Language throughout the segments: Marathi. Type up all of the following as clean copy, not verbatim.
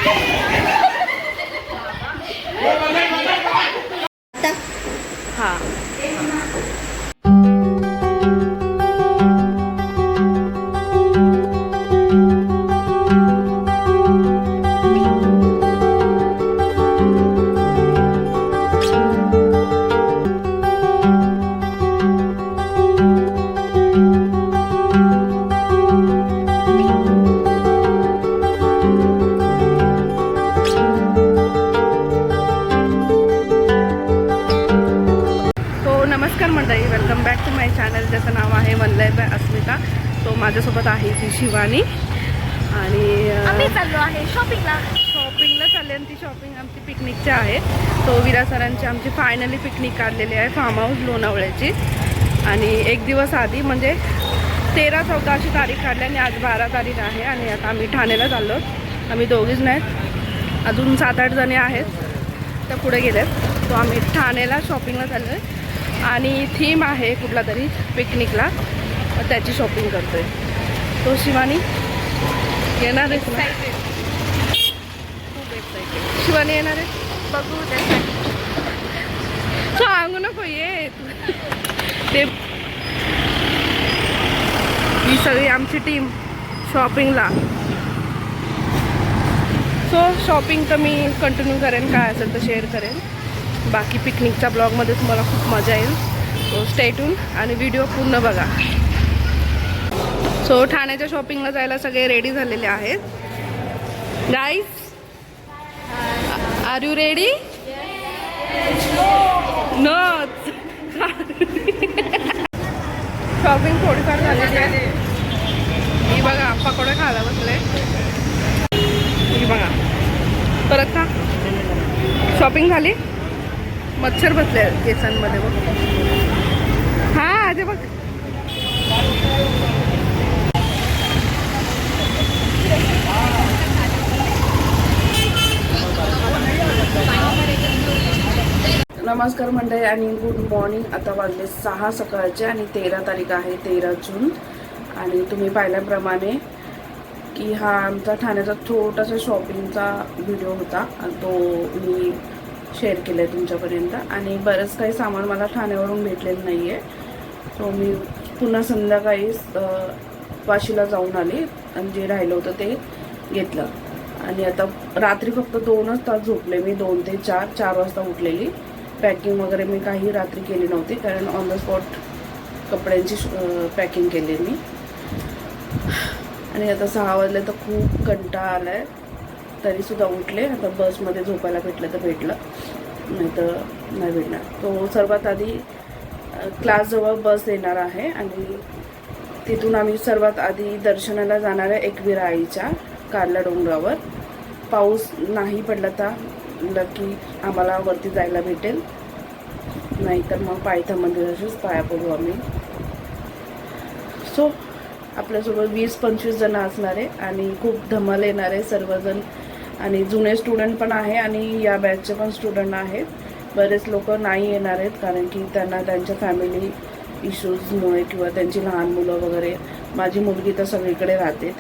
हाँ नमस्कार मंडळी, welcome back to my channel, ज्याचं नाव आहे वनलाईफ बाय अस्मिता. तो माझ्यासोबत आहे ती शिवानी आणि आम्ही चाललो आहे शॉपिंगला चालली. आणि ती शॉपिंग आमची पिकनिकची आहे. तो विरा सरांची आमची फायनली पिकनिक काढलेली आहे फार्म हाऊस लोणावळ्याची. आणि एक दिवस आधी म्हणजे 13-14 अशी तारीख काढली आणि आज 12 तारीख आहे. आणि आता आम्ही ठाण्याला चाललो. आम्ही दोघीच नाहीत, अजून 7-8 जणी आहेत, त्या पुढे गेलेत. तो आम्ही ठाण्याला शॉपिंगला चाललो आहे आणि थीम आहे कुठला तरी पिकनिकला, त्याची शॉपिंग करतोय. तो शिवानी येणार आहे? खूप एक्साइटेड. शिवानी येणार आहे? बघू त्यासाठी. सांगू नको ये ते. ही सगळी आमची टीम शॉपिंगला. सो शॉपिंग तर मी कंटिन्यू करेन, काय असेल तर शेअर करेन. बाकी पिकनिकच्या ब्लॉगमध्ये तुम्हाला खूप मजा येईल. सो स्टे ट्यून आणि व्हिडिओ पूर्ण बघा. सो ठाण्याच्या शॉपिंगला जायला सगळे रेडी झालेले आहेत. Guys, are you ready? No. Shopping थोडीफार झालेली आहे. ही बघा पकोडा खायला बसले. ही बघा परत का शॉपिंग झाली. मच्छर बसले केसांमध्ये बघ. हा आजे बघ. नमस्कार मंडळी आणि गुड मॉर्निंग. आता वाजले 6 सकाळचे आणि 13 तारीख आहे, 13 जून. आणि तुम्ही पाहिल्याप्रमाणे की हा आमचा ठाण्याचा छोटासा शॉपिंगचा व्हिडिओ होता आणि तो मी शेअर केलं आहे तुमच्यापर्यंत. आणि बरंच काही सामान मला ठाण्यावरून भेटलेलं नाही आहे. सो मी पुन्हा संध्याकाळी वाशीला जाऊन आले आणि जे राहिलं होतं ते घेतलं. आणि आता रात्री फक्त 2च तास झोपले मी, 2 ते 4 वाजता उठलेली. पॅकिंग वगैरे मी काही रात्री केली नव्हती, कारण ऑन द स्पॉट कपड्यांची पॅकिंग केली मी. आणि आता 6 वाजले तर खूप कंटाळा आला आहे, तरीसुद्धा उठले. आता बसमध्ये झोपायला भेटलं तर भेटलं, नाही तर नाही भेटणार. तो सर्वात आधी क्लासजवळ बस येणार आहे आणि तिथून आम्ही सर्वात आधी दर्शनाला जाणार आहे एकविरा आईच्या कारला डोंगरावर. पाऊस नाही पडला तर लकी आम्हाला वरती जायला भेटेल, नाहीतर मग पायथा मंदिराचेच पाया पडू आम्ही. सो आपल्यासोबत 20-25 जण असणार आहे आणि खूप धमाल येणार आहे सर्वजण. आणि जुने स्टुडंट पण आहे आणि या बॅचचे पण स्टुडंट आहेत. बरेच लोक नाही येणार आहेत कारण की त्यांना त्यांच्या फॅमिली इश्यूजमुळे किंवा त्यांची लहान मुलं वगैरे. माझी मुलगी तर सगळीकडे राहते,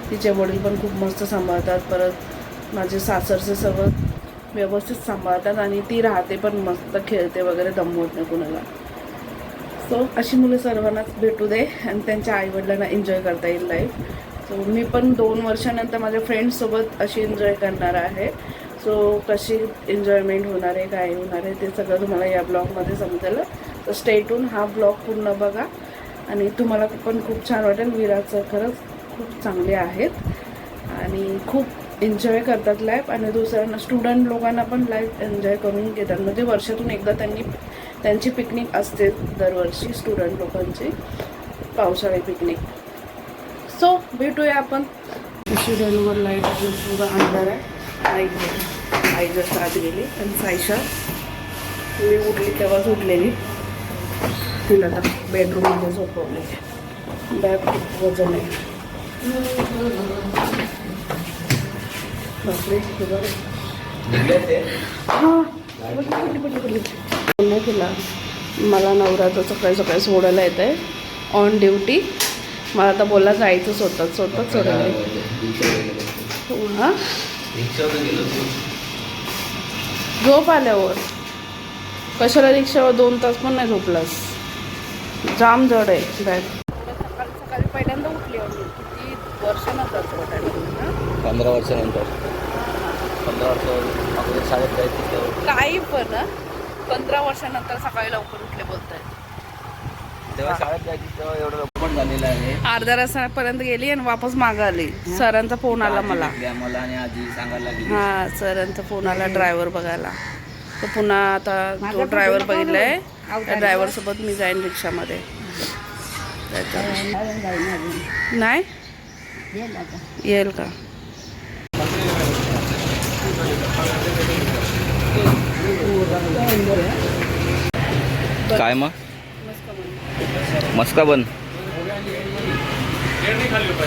तिचे वडील पण खूप मस्त सांभाळतात. परत माझे सासरचे सगळं व्यवस्थित सांभाळतात आणि ती राहते पण मस्त, खेळते वगैरे, दमवत नाही कुणाला. सो अशी मुलं सर्वांनाच भेटू दे आणि त्यांच्या आईवडिलांना एन्जॉय करता येईल लाईफ. सो मी पण 2 वर्षानंतर माझ्या फ्रेंड्ससोबत अशी एन्जॉय करणार आहे. सो कशी एन्जॉयमेंट होणार आहे, काय होणार आहे ते सगळं तुम्हाला या ब्लॉगमध्ये समजेल. तर स्टे ट्यून, हा ब्लॉग पूर्ण बघा आणि तुम्हाला पण खूप छान वाटेल. विराचं खरंच खूप चांगले आहेत आणि खूप एन्जॉय करतात लाईफ. आणि दुसऱ्यांना स्टुडंट लोकांना पण लाईफ एन्जॉय करून घेतात. म्हणजे वर्षातून एकदा त्यांची पिकनिक असते दरवर्षी स्टुडंट लोकांची, पावसाळी पिकनिक. सो भेटूया आपण. शिरांवर लाईट सुद्धा अंधार आहे. आई जसं आत गेली आणि सायशा मी उठली तेव्हाच उठलेली. तिला आता बेडरूममध्ये झोपवले. बॅग खूप वजन आहे. बापरे, हां नाही केला. मला नवरात्र सकाळी सकाळी सोडायला येत आहे ऑन ड्युटी. मला आता बोला जायचं स्वतःच सोडायला. हां झोप आल्यावर कशाला रिक्षावर 2 तास पण नाही झोपलास. जाम जड आहे बॅग. सकाळी सकाळी पहिल्यांदा उठली आम्ही. किती वर्षानंतर 15 वर्षानंतर. 15 वर्ष अगोदर शाळेत जायचं काही पण 15 वर्षानंतर सकाळी लवकर उठले बोलताय. तेव्हा शाळेत जायची तेव्हा एवढं लवकर पण झालेलं आहे. अर्ध्या रस्त्यापर्यंत गेली आणि वापस मागं आली. सरांचा फोन आला मला. मला आणि आजी सांगायला लागली. हा सरांचा फोन आला ड्रायव्हर बघायला. तर पुन्हा आता जो ड्रायव्हर बघितलाय त्या ड्रायव्हर सोबत मी जाईन रिक्षामध्ये. नाही येईल का? काय मग मस्का बन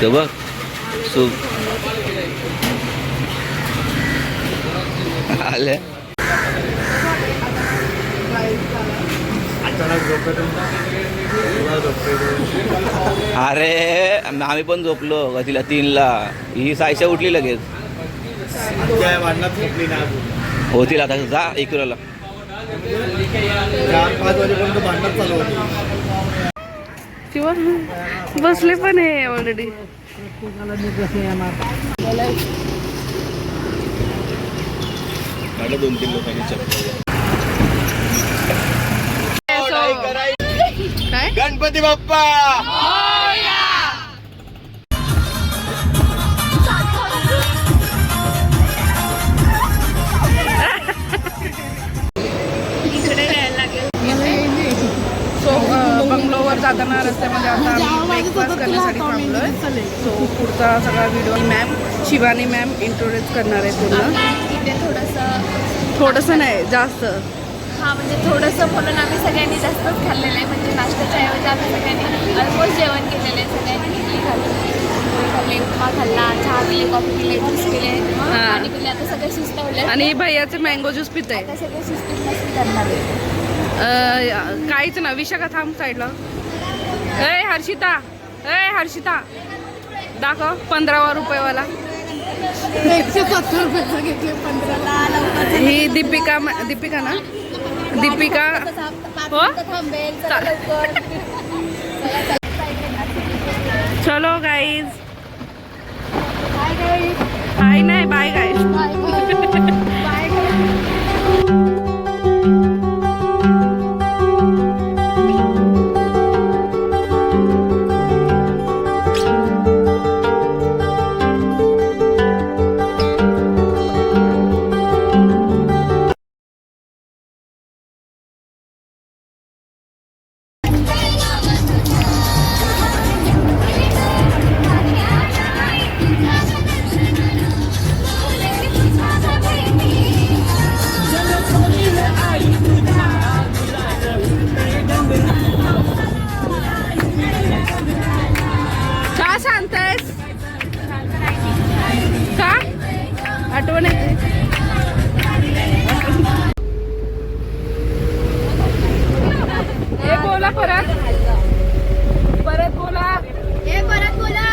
ते बघ सूप आले. अरे आम्ही पण झोपलो तिला 3ला. ही सायशा उठली लगेच. होतील आता जा 1 किलोला. 5 वाजेपर्यंत भांडण चालू होती. किंवा बसले पण आहे ऑलरेडी. मला 2-3 लोकांनी चप्पल. काय गणपती बाप्पा. इकडे यायला लागेल. सो बंगलोवर जाताना रस्त्यामध्ये आता आम्ही ब्रेकफास्ट करण्यासाठी थांबलोय. सो पुढचा सगळा video ma'am Shivani ma'am introduce करणार आहे पूर्ण. इथे थोडंसं नाही जास्त. हा म्हणजे थोडंसं म्हणून आम्ही सगळ्यांनी जास्तच खाल्लेलं आहे. म्हणजे नाश्त्याच्या ऐवजी आम्ही सगळ्यांनी ऑलमोस्ट जेवण केलेलं आहे. सगळ्यांनी इडली खाल्ली, पोळी खाल्ली, उपमा खाल्ला, चहा पिले, कॉफी पिले, ज्यूस पिले, पाणी पिले. आता सगळे सुस्तावले आणि भैयाचे मँगो ज्यूस पित आहे. आता सगळे सुस्तीत मस्ती करणार आहे. काहीच ना विशाखा थांब साईडला. ए हर्षिता दाखव 15 रुपयेवाला. 170 रुपयाचा घेतले 15ला. ही दीपिका ना दीपिका हो चलो गाईज. हाय नाही बाय गाईज. आठवण येते. हे बोला परत बोला. हे परत बोला.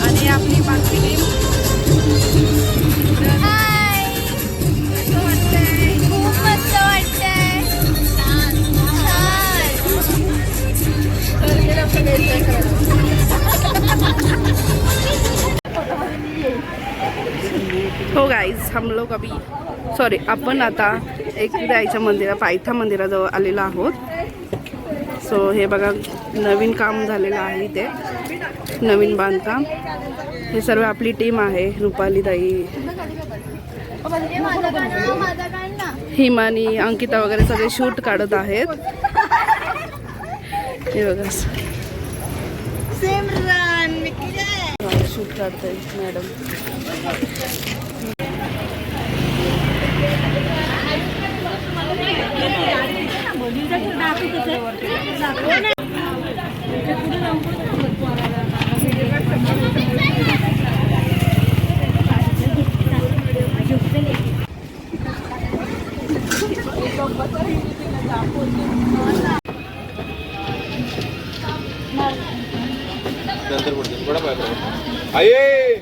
आणि आपली बाकी टीम खूप मस्त वाटतंय. हो गाईज हम लोग अभी आपण आता एकविरा आईच्या मंदिरात पायथा मंदिराजवळ आलेलो आहोत. सो हे बघा नवीन काम झालेलं आहे इथे. नवीन बांधकाम. हे सर्व आपली टीम आहे. रुपाली ताई, हिमानी, अंकिता वगैरे सगळे शूट काढत आहेत. हे बघा शूट काढताय मॅडम. हे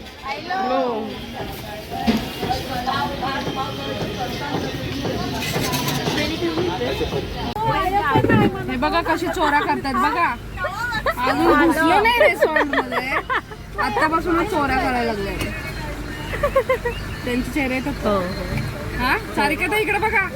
बघा कशी चोरा करतात बघा. अजून घुसले नाही रेस्टॉरंट मध्ये, आतापासूनच चोऱ्या करायला लागल्या. त्यांचे चेहरे येतात. हा सारिका ताई इकडे बघा.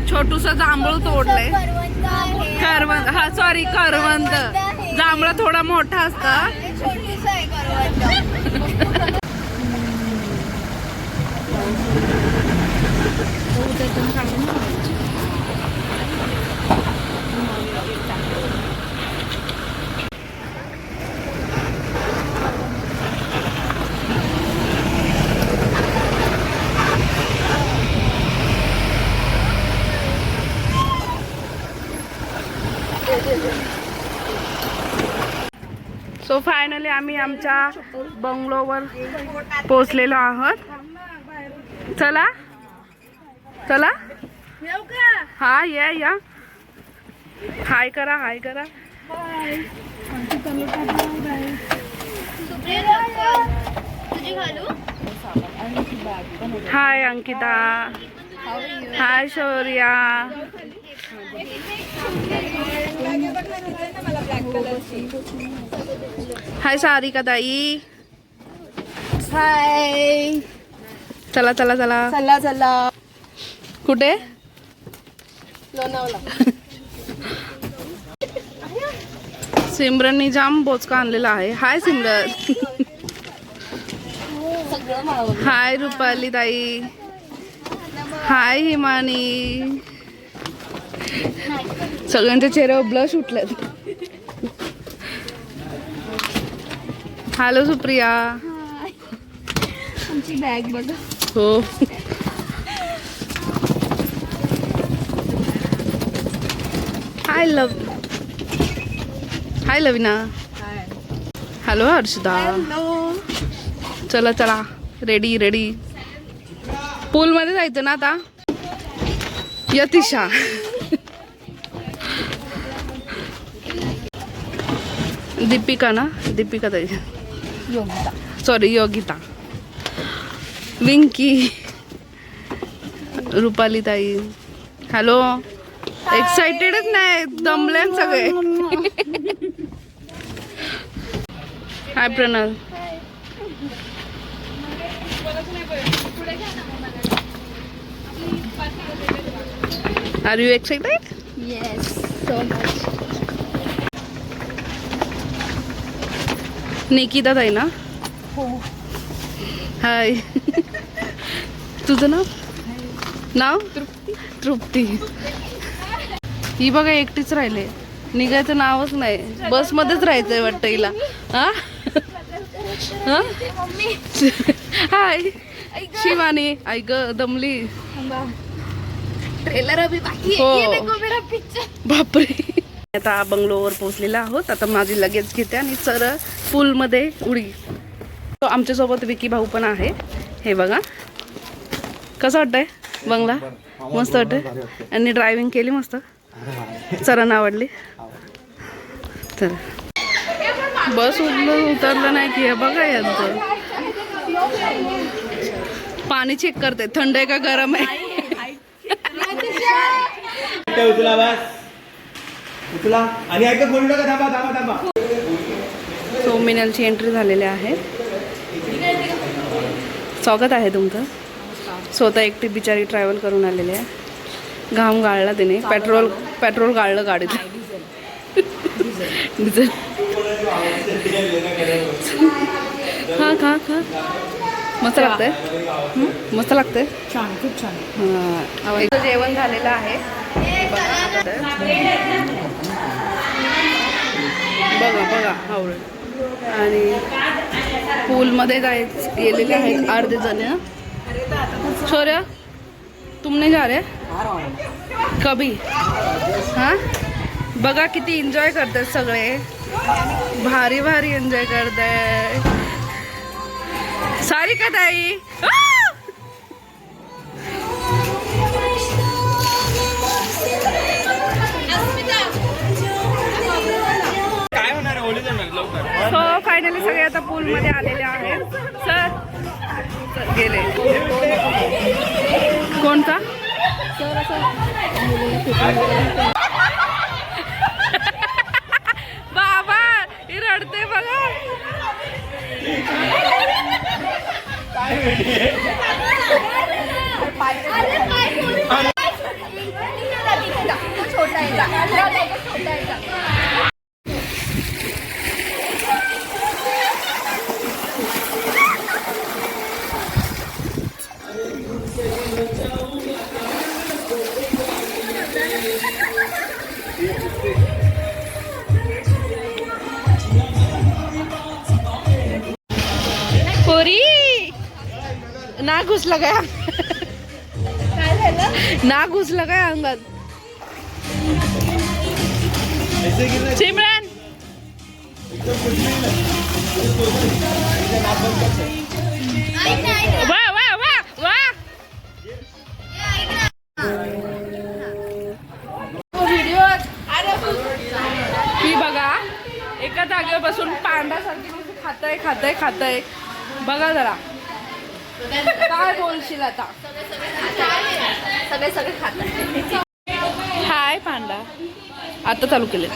छोटूस जांभूळ तोडलंय. करवंद, हा सॉरी करवंद. जांभळा थोडा मोठा असता. सो फायनली आम्ही आमच्या बंगलोवर पोहोचलेलो आहोत. चला चला हा या हाय करा, हाय करा. हाय अंकिता, हाय शौर्या. हाय सारिका ताई. हाय. चला चला चला चला चला. कुठे? लोणावळा. सिमरननी जाम बोचका आणलेला आहे. हाय सिमरन. हाय रुपाली ताई. हाय हिमानी. सगळ्यांच्या चेहऱ्यावर ब्लश उठलेत. हॅलो सुप्रिया. आमची बॅग बघा. हो. हाय लविना. हॅलो हर्षदा. चला चला रेडी रेडी. पूल मध्ये जायचं ना आता. यतिशा. दीपिका ना, दीपिका ताई. योगिता. सॉरी योगिता. विंकी. रुपाली ताई. हॅलो. एक्साइटेडच नाही, दमले सगळे. Hi Pranal. Are you excited? Yes, so much. Nikita tai ना. हो. हाय. तुझं नाव? तृप्ती. ही बघा एकटीच राहिले. निघायचं नावच नाही. बसमध्येच राहायचंय वाटतं हिला. हा हा. हाय शिवानी. ऐक दमली. ट्रेलर अभी बाकी हो. है. ये देखो मेरा पिक्चर. बापरे. आता बंगलोवर पोहोचलेला आहोत. आता माझी लगेच घेते आणि सरळ पूलमध्ये उडी. तो आमच्यासोबत विकी भाऊ पण आहे. हे बघा कसं वाटतंय बंगला. मस्त वाटतंय. आणि ड्रायव्हिंग केली मस्त. सरांना आवडली. तर बस उतरलं नाही की. हे बघा यांचं पाणी चेक करते. थंड आहे का गरम आहे. उचला बस. उचला आणि ऐका बोलू नका. थांबा थांबा थांबा. सो मिनलची एंट्री झालेली आहे. स्वागत आहे तुमचं. स्वतः एकटी बिचारी ट्रॅव्हल करून आलेली आहे. घाम गाळला तिने. पेट्रोल गाळलं गाडीत. डिझेल. खा खा खा. मस्त लागतंय. मस्त लागतंय. छान, खूप छान. हां जेवण झालेलं आहे. बघा बघा आवडेल. आणि पूलमध्ये गेलेले आहेत अर्धे जण. शौर्य तुम नहीं जा रहे कभी? हाँ बघा किती एन्जॉय करतात सगळे. भारी भारी एन्जॉय करताय. सारिका ताई. फायनली सगळे आता पूल मध्ये आलेले आहेत. सर गेले. कोणता बाबा ही रडते बघा. पोरी ना घुसला काय ना घुसला काय अंगात. सिमरन वा वा वा वा. व्हिडिओ ही बघा एका जागेवर बसून पांडासारखी खातय बघा जरा. काय बोलशील आता. सगळे खातात. हाय पांडा आता चालू केले.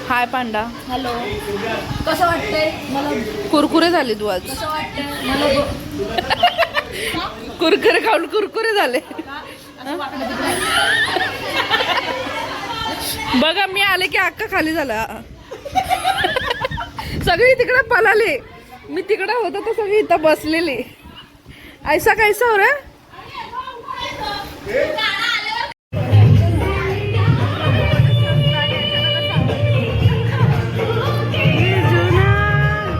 हाय पांडा. हॅलो कसं वाटतंय मला. कुरकुरे झाले तू आज. कसं वाटतंय मला. कुरकुरे खाऊन कुरकुरे झाले. बघा मी आले की अक्का खाली झाला. सगळी तिकडे पळाले. मी तिकडे होतो तर सगळी इथं बसलेली. ऐसा कैसा हो रे.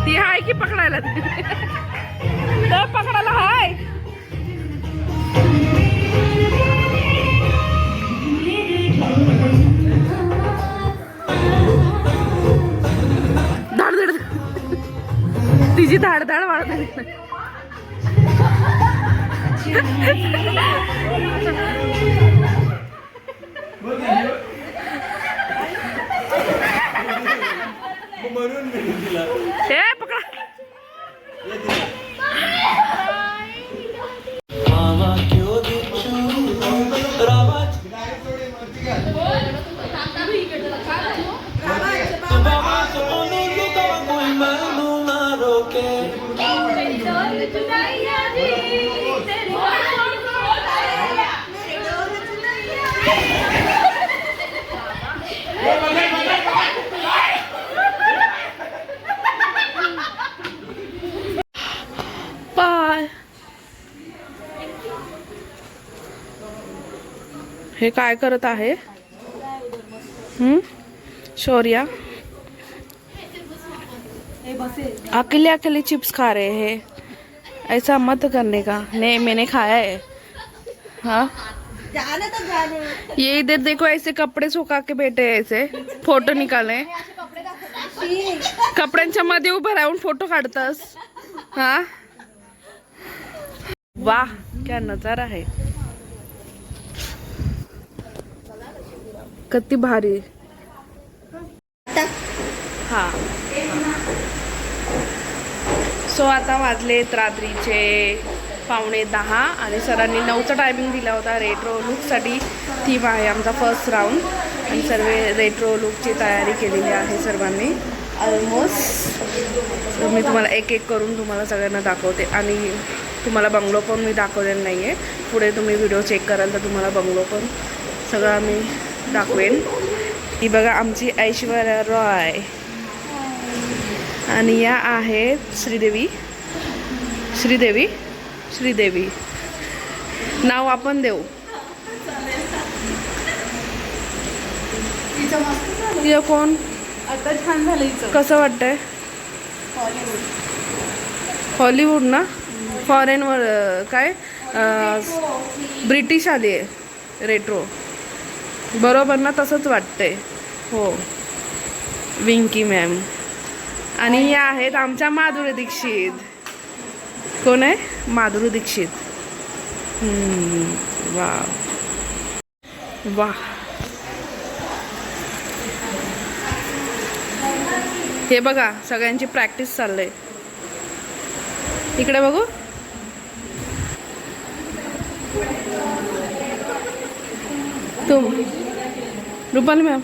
ती हाय की पकडायला. तर पकडायला हाय. धाड तिची धाड वाढते. हे पकडा. बाय. हे काय करत आहे शौर्या. अकेले अकेले चिप्स खा रहे हैं. ऐसा मत करने का. नहीं मैंने खाया है. हाँ ये इधर देखो ऐसे कपड़े सुखा के बैठे हैं. ऐसे फोटो निकाले. कपड्यांच्या मध्ये उभं राहून फोटो काढतास. हा वाह क्या नजारा है. किती भारी. हा सो आता वाजलेत रात्रीचे 9:15 आणि सरांनी 9चा टायमिंग दिला होता. रेट्रो लुकसाठी थीम आहे आमचा फर्स्ट राऊंड आणि सर्व रेट्रो लुकची तयारी केलेली आहे सर्वांनी ऑलमोस्ट. मी तुम्हाला एक एक करून तुम्हाला सगळ्यांना दाखवते आणि तुम्हाला बंगलो पण मी दाखवलेला नाही आहे. पुढे तुम्ही व्हिडिओ चेक कराल तर तुम्हाला बंगलो पण सगळं आम्ही दाखवेन. ही बघा आमची ऐश्वर्या रॉय आणि या आहेत श्रीदेवी नाव आपण देऊ. तिचं कोण आता छान झालं. कसं वाटतंय. हॉलिवूड ना. फॉरेनवर काय ब्रिटिश आली आहे रेट्रो बरोबर ना. तसंच वाटतंय. हो विंकी मॅम. आणि या आहेत आमच्या माधुरी दीक्षित. कोण आहे माधुरी दीक्षित. वा वा हे बघा सगळ्यांची प्रॅक्टिस चाललंय. इकडे बघू. तुम रुपाली मॅम.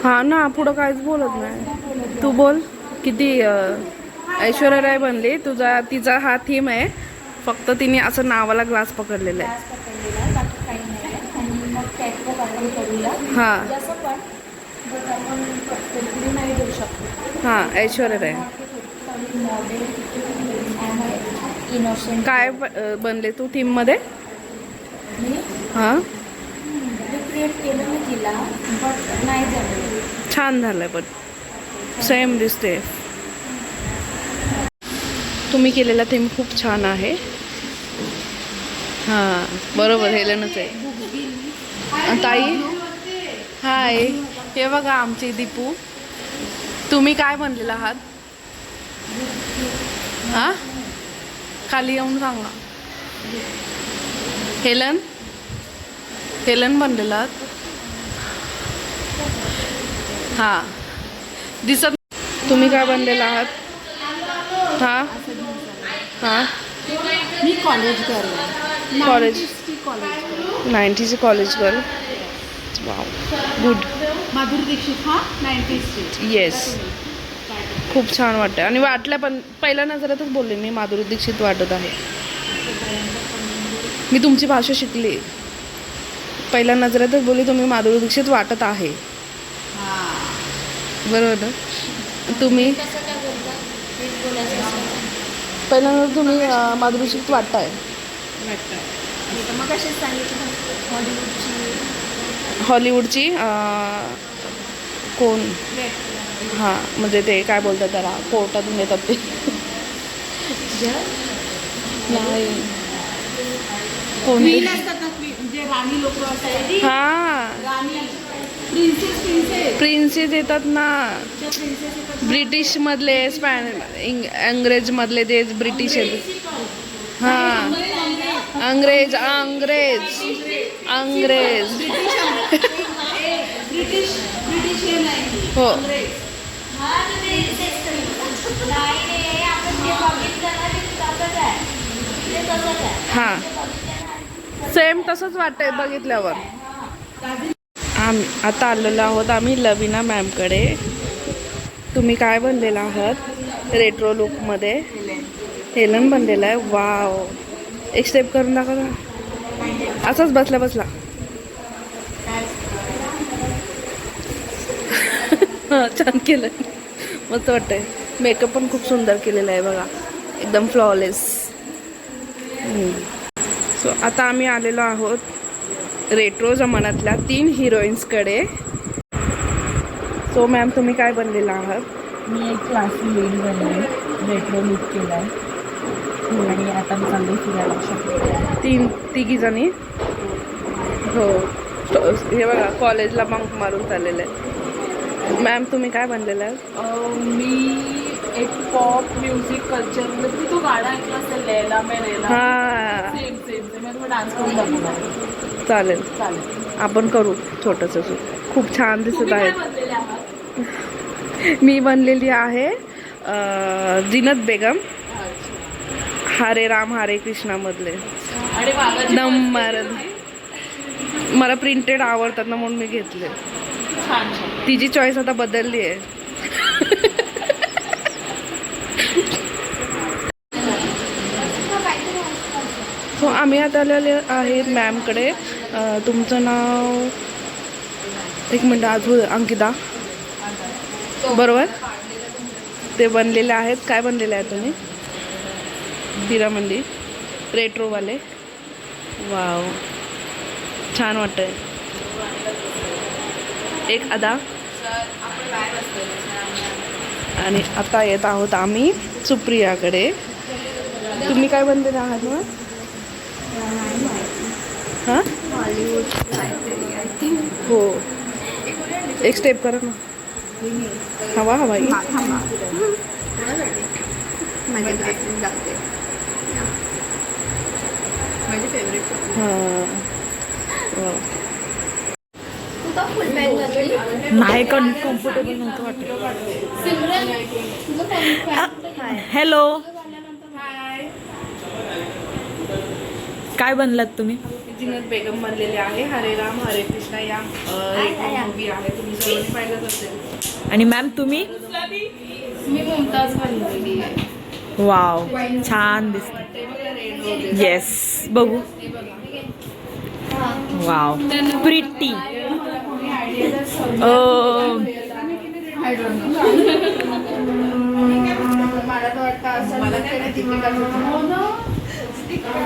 हा ना, पुढं काहीच बोलत नाही. तू बोल. किती ऐश्वर्या राय बनली. तिचा हा थीम आहे. फक्त तिने असं नावाला ग्लास पकडलेला आहे. हा हा ऐश्वर्या राय. काय बनले तू थीम मध्ये? हा छान झालंय पण सेम दिसते. तुम्ही केलेला थीम खूप छान आहे. हां बरोबर हेलेनच आहे. ताई हाय. हे बघा आमची दीपू. तुम्ही काय बनलेला आहात? हां खाली येऊन सांगा. हेलन बनलेला आहात. हां दिसत. तुम्ही काय बनलेला आहात? हां हां मी कॉलेज गर्ल. कॉलेज 90ची college girl. Wow good. Madhuri Dixit. हा 90s. येस खूप छान वाटतं. आणि वाटलं पण पहिल्या नजरेतच बोलले मी माधुरी दीक्षित वाटत आहे. मी तुमची भाषा शिकली. पहिल्या नजरेतच बोलली तुम्ही माधुरी दीक्षित वाटत आहे. बरोबर ना. तुम्ही पहिल्यांदा तुम्ही माधुरी दीक्षित वाटताय. मग अशीच सांगितलं हॉलिवूडची कोण? हां म्हणजे ते काय बोलतात त्याला, कोर्टातून येतात ते. नाही कोण? क्वीन असतात ना, जे राणी लोक असतात. हां राणी प्रिन्सेस प्रिन्सेस येतात ना. प्रिन्सेस येतात. ब्रिटिश मधले अंग्रेज मधले ते ब्रिटिश आहेत. हां अंग्रेज अंग्रेज अंग्रेज. ब्रिटिश हे नाही. हो हां सेम तसंच वाटतंय बघितल्यावर. आम्ही आता आलेलो आहोत आम्ही लवीना मॅमकडे. तुम्ही काय बनलेला आहात रेट्रो लुकमध्ये? हेलन बनलेला आहे. वाव. एक स्टेप करून दाखवा ना. असंच बसला बसला. हां छान केलं. मस्त वाटतंय. मेकअप पण खूप सुंदर केलेला आहे बघा. एकदम फ्लॉलेस. सो आता आम्ही आलेलो आहोत रेट्रो जमान्यातल्या 3 हिरोईन्सकडे. सो मॅम तुम्ही काय बनलेला आहात? मी एक क्लासी लेडी बनले. रेट्रो लुक केला आहे. आणि आता मी चांगली फिरायला शकते. तिघी जणी. हो हे बघा कॉलेजला बंक मारून चाललेलं आहे. मॅम तुम्ही काय बनलेलं आहे? मी एक पॉप म्युझिक कल्चर तो गाणं ऐकला असेल, लैला मैं लैला. हां सेम मी डान्स करून दाखवणार. चालेल चालेल. आपण करू छोटंसं. खूप छान दिसत तुम्ही काय आहेत. बनलेले आहात? मी बनलेली आहे जिनत बेगम. हरे राम हरे कृष्णा मधले. आणि मागाची नंबर. मला प्रिंटेड आवडतात ना म्हणून मी घेतले. छान छान. तिची चॉईस आता बदलली आहे. सो आम्ही आता आलेले आहेत मॅमकडे. तुमचं नाव एक मिनटं आजू. अंकिता बरोबर. ते बनलेले आहेत. काय बनलेले आहेत तुम्ही? हिरामंदी रेट्रोवाले. वाव छान वाटतंय. एक अदा. आणि आता येत आहोत आम्ही सुप्रियाकडे. तुम्ही काय बनलेले आहात मग? हां हो एक स्टेप करा ना. हवा हवा हां नाही कम्फर्टेबल नव्हतं वाटत. हॅलो, काय बनलात तुम्ही? जिनत बेगम बनलेले आहे. हरे राम हरे कृष्णा या मूवी आहे, तुम्ही सर्वांनी पाहिलंच असेल. आणि मॅम तुम्ही? मी मुमताज बनलेली आहे. वाव, छान दिसत. येस, बघू. Wow, pretty.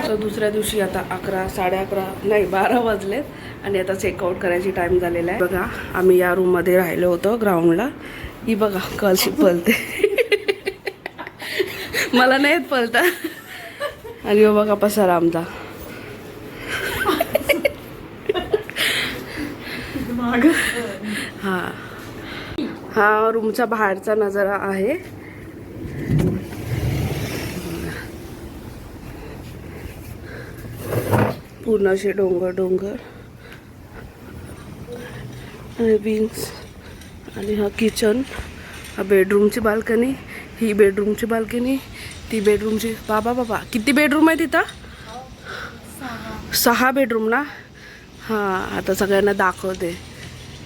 तर दुसऱ्या दिवशी आता 11, 11:30 नाही 12 वाजलेत आणि आता चेकआउट करायची टाइम झालेला आहे. बघा आम्ही या रूममध्ये राहिलो होतो ग्राउंडला. ही बघा कशी पलते. मला नाही येत पलता. आणि हो बघा पसारा आमचा. हा रूमचा बाहेरचा नजारा आहे. पूर्ण असे डोंगर डोंगर आणि विंग्स. आणि हा किचन, हा बेडरूमची बाल्कनी, ही बेडरूमची बाल्कनी, ती बेडरूमची. बाबा किती बेडरूम आहे तिथं? 6 बेडरूम ना. हां, आता सगळ्यांना दाखवते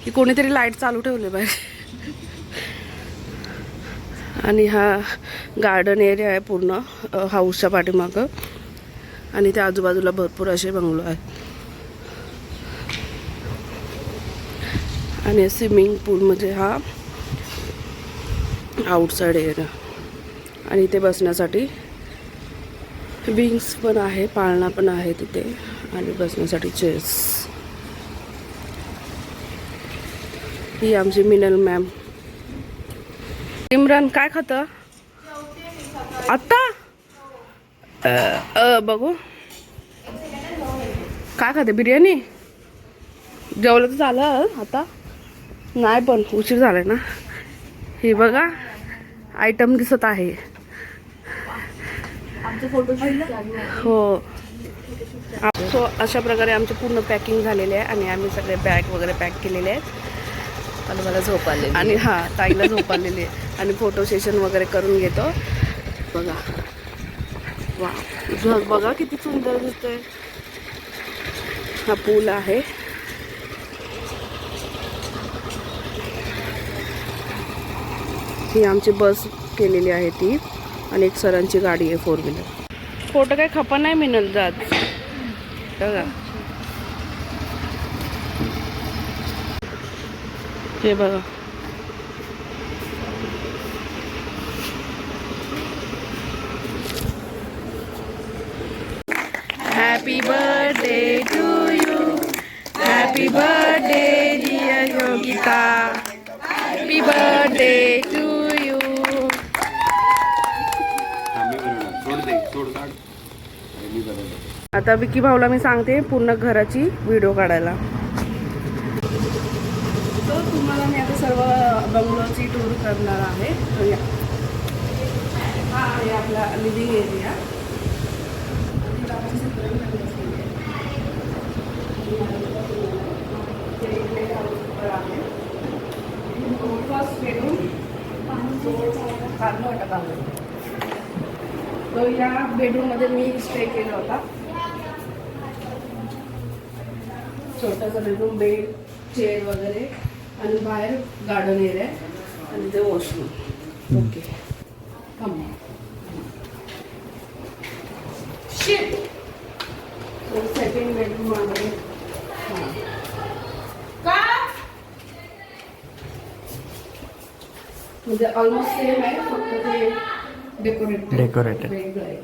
की कोणीतरी लाईट चालू ठेवले पाहिजे. आणि हा गार्डन एरिया आहे पूर्ण हाऊसच्या पाठीमागं. आणि त्या आजूबाजूला भरपूर असे बंगलो आहेत. आणि स्विमिंग पूल म्हणजे हा आउटसाईड एरिया. आणि इथे बसण्यासाठी विंग्स पण आहे, पाळणा पण आहे तिथे. आणि बसण्यासाठी चेअर्स. ही आमची मिनल मॅम. इम्रान काय खातं आत्ता? बघू काय खाते? बिर्याणी. जेवलं तर झालं आता? नाही पण उशीर झालाय ना. हे बघा आयटम दिसत आहे. हो. सो अशा प्रकारे आमचे पूर्ण पॅकिंग झालेले आहे आणि आम्ही सगळे बॅग वगैरे पॅक केलेले आहेत. आणि मला झोप आली. आणि ताईला झोप आलेली आहे. आणि फोटो सेशन वगैरे करून घेतो. बघा वा, जग बघा किती सुंदर दिसतंय. हा पूल आहे. ही आमची बस केलेली आहे ती. आणि एक सरांची गाडी आहे 4 व्हीलर. फोटो काही खपा नाही मिळत जात बघा. हे बघा happy birthday to you. Happy birthday dear Yogita. Happy birthday to you. आता विकी भाऊला मी सांगते पूर्ण घराची व्हिडिओ काढायला. तर तुम्हाला मी आता सर्व बंगलोची टूर करणार आहे. हा आहे आपला लिव्हिंग एरिया. फर्स्ट बेडरूम तर या बेडरूममध्ये मी स्टे केला होता. छोटासा बेडरूम, बेड, चेअर वगैरे. आणि बाहेर गार्डन एरिया आणि ते washroom. Okay shit. Second bedroom आहे. म्हणजे ऑलमोस्ट सेम आहे, फक्त ते डेकोरेटेड वेगळं आहे.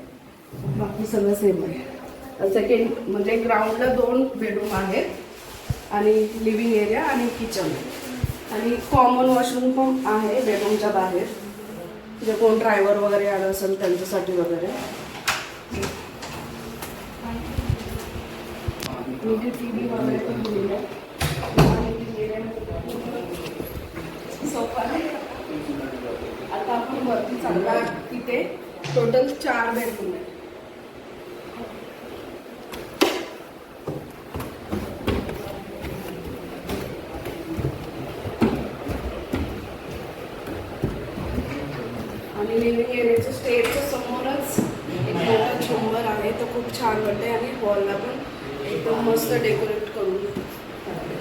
बाकी सगळं सेम आहे. सेकंड म्हणजे ग्राउंडला 2 बेडरूम आहेत आणि लिव्हिंग एरिया आणि किचन. आणि कॉमन वॉशरूम पण आहे बेडरूमच्या बाहेर, जे कोण ड्रायव्हर वगैरे आलं असेल त्यांच्यासाठी वगैरे. TV वगैरे पण दिलेलं आहे. सोफा आहे. आता आपण वरती चालला. तिथे टोटल 4 बेडरूम आहे. आणि लिव्हिंग एरियाच्या स्टेजच्या समोरच एक मोठा झुंबर आहे, तो खूप छान वाटते आणि हॉलला पण एकदम मस्त डेकोरेट करून टाकले.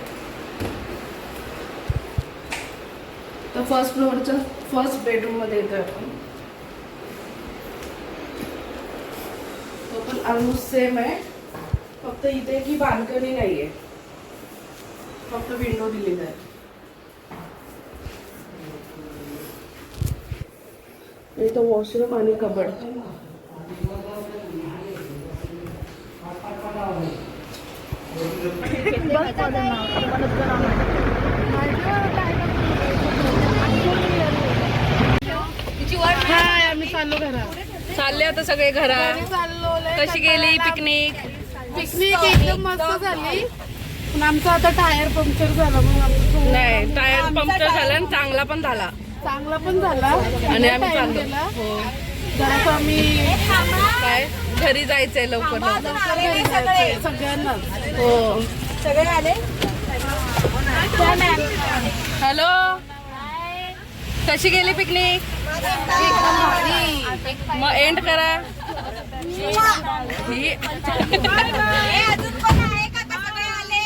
तर फर्स्ट फ्लोअरच्या फर्स्ट बेडरूममध्ये येतोय आपण. तो पण ऑलमोस्ट सेम आहे, फक्त इथे की बाल्कनी नाही आहे, फक्त विंडो दिलेला आहे. इथं वॉशरूम आणि कबड. हाय, आम्ही चाललो घरात. चालले आता सगळे घरात. कशी गेली पिकनिक? पिकनिक एकदम मस्त झाली, पण आमचा आता टायर पंक्चर झाला, मग आमचं नाही, टायर पंक्चर झाला आणि चांगला पण झाला. चांगला पण झाला आणि आम्ही time चाललो. गेला. हो. जरासं आम्ही काय घरी जायचंय लवकर लवकर. घरी जायचंय सगळ्यांना. हो. सगळे आले. हॅलो, कशी गेली पिकनिक? मग एंड करा.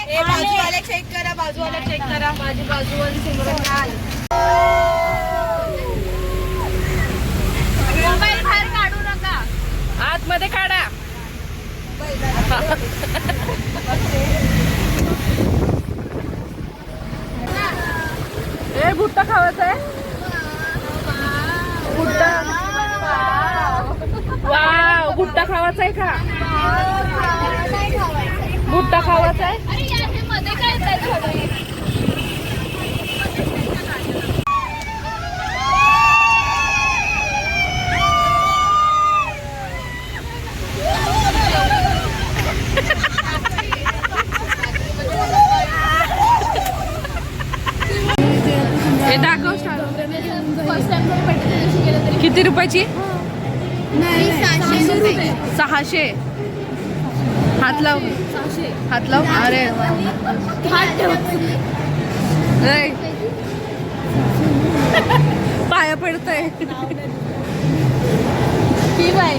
ही बाजूवाले चेक करा, बाजूवाले चेक करा. माझी बाजूवाली सिमरन आली. मोबाईल बाहेर काढू नका, आतमध्ये काढा. ए भुट्टा खावायचा आहे. भुट्टा. वाव, भुट्टा खावायचा आहे का? भुट्टा खावायचा आहे. अरे याच्या मध्ये काय येतंय? हे दाखव. फर्स्ट टाइम जरी पेट्रोल दिवशी गेलं तरी किती रुपयाची? 600 रुपये. 600. हात लाव, 600. हात लाव. अरे हात ठेव. ए. पाया पडतय. P by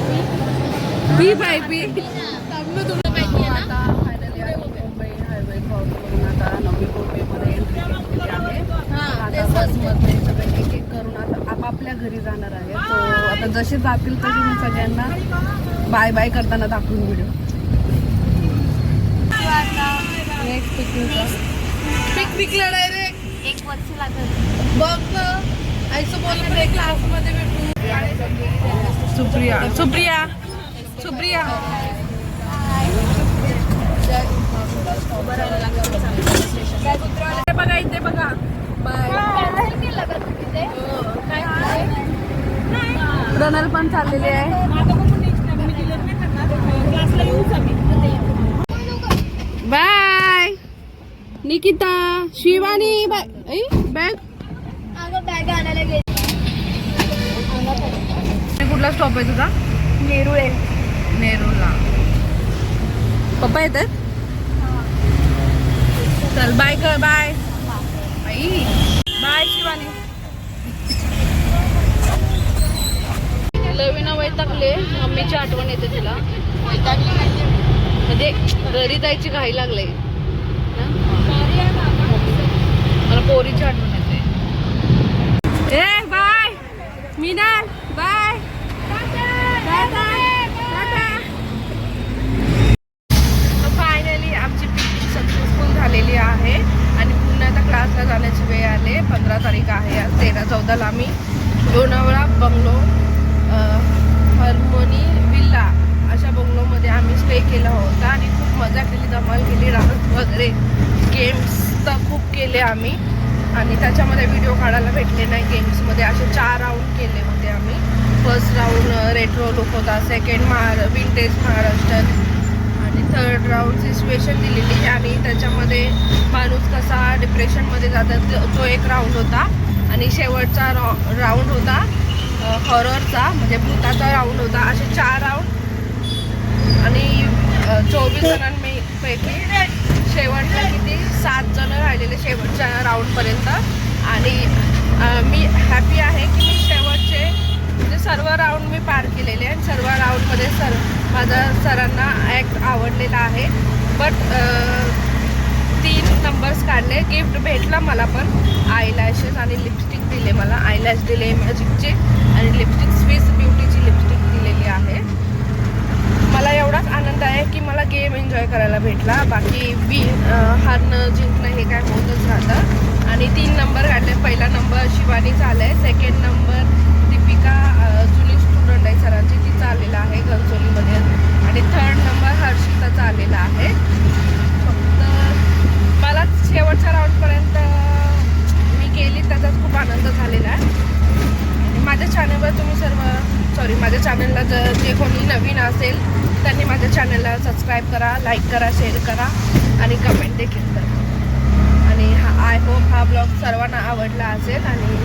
P by P. आता फायनली आम्ही मुंबई हायवे क्रॉस करून आता नवी मुंबईमध्ये एंट्री केलेली आहे. आता बसमध्ये सगळे एक एक करून आता आपापल्या घरी जाणार आहे. सो आता जसे जातील तसे मी सगळ्यांना बाय बाय करताना दाखवून व्हिडिओ. नेक्स्ट पिकनिकला डायरेक्ट 1 वर्ष लागेल. बघ ऐसं बोल क्लासमध्ये भेटू. सुप्रिया सुप्रिया सुप्रिया इथे बघा, इथे बघा. बाय. प्रणाल पण चाललेली आहे. Bye Nikita, Shivani. Bye. Bag bag आणायला गेली. कुठला स्टॉप आहे तुझा? नेरुळे. नेरूरला. पप्पा येतात. चल बाय कर. बाय आई. बाय शिवानी. लवीना वैतागले, मम्मीची आठवण येते तिला. म्हणजे घरी जायची घाई लागले ना? मला पोरीची आठवण येते. ए बाय मीना. बाय. फायनली आमची पिकनिक सक्सेसफुल झालेली आहे आणि पुन्हा आता क्लासला जाण्याची वेळ आले. 15 तारीख आहे आज. 13-14ला आम्ही लोणावळा बंगलो, हार्मोनी विल्ला अशा बंगलोमध्ये आम्ही स्टे केला होता आणि खूप मजा केली, धमाल केली. डान्स वगैरे गेम्स तर खूप केले आम्ही आणि त्याच्यामध्ये व्हिडिओ काढायला भेटले नाही. गेम्समध्ये असे 4 राऊंड केले होते आम्ही. फर्स्ट राऊंड रेट्रो लुक होता, सेकंड विंटेज महाराष्ट्र आणि थर्ड राऊंड सिच्युएशन दिलेली आणि त्याच्यामध्ये माणूस कसा डिप्रेशनमध्ये जातात तो एक राऊंड होता आणि शेवटचा राऊंड होता हॉररचा म्हणजे भूताचा राऊंड होता. असे 4 राऊंड आणि 24 जणांपैकी शेवटला किती 7 जण राहिलेले शेवटच्या राऊंडपर्यंत आणि मी हॅपी आहे की मी शेवटचे म्हणजे सर्व राऊंड मी पार केलेले आहे. सर्व राऊंडमध्ये माझ्या सरांना ॲक्ट आवडलेला आहे. बट 3 नंबर्स काढले. गिफ्ट भेटला मला पण. आयलॅशेस आणि लिपस्टिक दिले मला. आयलॅश दिले मॅजिकचे आणि लिपस्टिक स्विस ब्युटीची लिपस्टिक दिलेली आहे. मला एवढाच आनंद आहे की मला गेम एन्जॉय करायला भेटला. बाकी हारणं जिंकणं हे काय होतच राहतं. आणि 3 नंबर काढले. पहिला नंबर शिवानीचा आला आहे. सेकंड नंबर दीपिका जुनी स्टुडंट आहे सरांची, तिचा आलेला आहे घनसोलीमध्ये. आणि 3rd नंबर हर्षिताचा आलेला आहे. फक्त मला शेवटच्या राऊंडपर्यंत मी गेली त्याचाच खूप आनंद झालेला आहे. आणि माझ्या चॅनलवर तुम्ही माझ्या चॅनलला जे कोणी नवीन असेल त्यांनी माझ्या चॅनलला सबस्क्राईब करा, लाईक करा, शेअर करा आणि कमेंट देखील करा. आणि आय होप हा ब्लॉग सर्वांना आवडला असेल. आणि